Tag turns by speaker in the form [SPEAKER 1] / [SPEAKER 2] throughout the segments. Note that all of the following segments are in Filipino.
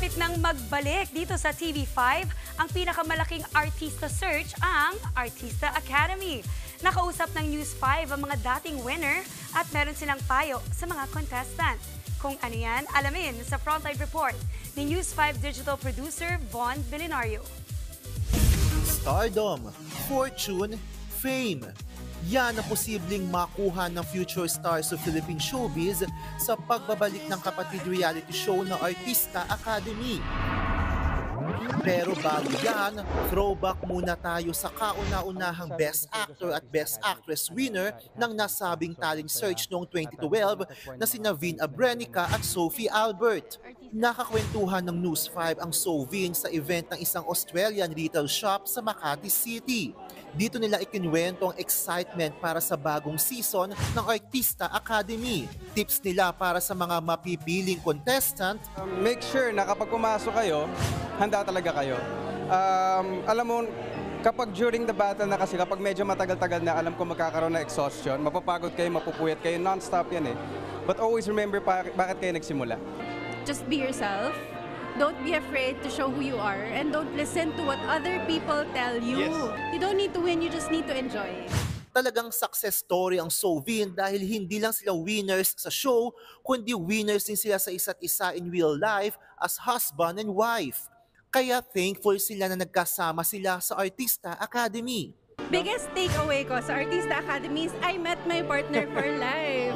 [SPEAKER 1] Malapit nang magbalik dito sa TV5, ang pinakamalaking artista search, ang Artista Academy. Nakausap ng News 5 ang mga dating winner at meron silang payo sa mga contestant. Kung ano yan, alamin sa Frontline Report ni News 5 digital producer Von Belinario.
[SPEAKER 2] Stardom, fortune, fame. Yan ang posibleng makuha ng future stars sa Philippine showbiz sa pagbabalik ng kapatid reality show na Artista Academy. Pero bago yan, throwback muna tayo sa kauna-unahang Best Actor at Best Actress winner ng nasabing talent search noong 2012 na sina Vin Abrenica at Sophie Albert. Nakakwentuhan ng News 5 ang Sovin sa event ng isang Australian retail shop sa Makati City. Dito nila ikinwento ang excitement para sa bagong season ng Artista Academy. Tips nila para sa mga mapipiling contestant.
[SPEAKER 3] Make sure na kapag pumasok kayo, handa talaga kayo. Alam mo, kapag during the battle na kasi, kapag medyo matagal-tagal na, alam ko magkakaroon na exhaustion, mapapagod kayo, mapupuyat kayo, non-stop yan eh. But always remember bakit kayo nagsimula.
[SPEAKER 4] Just be yourself. Don't be afraid to show who you are and don't listen to what other people tell you.
[SPEAKER 3] Yes.
[SPEAKER 4] You don't need to win, you just need to enjoy.
[SPEAKER 2] Talagang success story ang Sovin dahil hindi lang sila winners sa show, kundi winners din sila sa isa't isa in real life as husband and wife. Kaya thankful sila na nagkasama sila sa Artista Academy.
[SPEAKER 4] Biggest takeaway ko sa Artista Academy is I met my partner for life.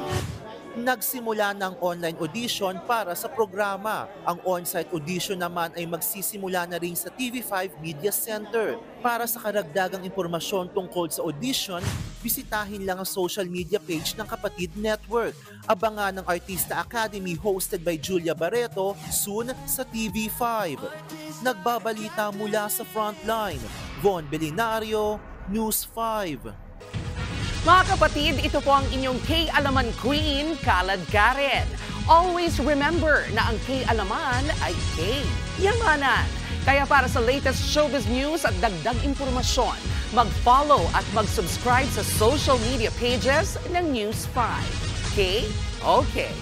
[SPEAKER 2] Nagsimula ng online audition para sa programa. Ang on-site audition naman ay magsisimula na rin sa TV5 Media Center. Para sa karagdagang impormasyon tungkol sa audition, bisitahin lang ang social media page ng Kapatid Network. Abangan ng Artista Academy hosted by Julia Barreto soon sa TV5. Nagbabalita mula sa Frontline, Von Belinario, News 5.
[SPEAKER 5] Mga kapatid, ito po ang inyong K-Alaman Queen, Kalad Karen. Always remember na ang K-Alaman ay K-Yamanan. Kaya para sa latest showbiz news at dagdag impormasyon, mag-follow at mag-subscribe sa social media pages ng News 5. K? Okay.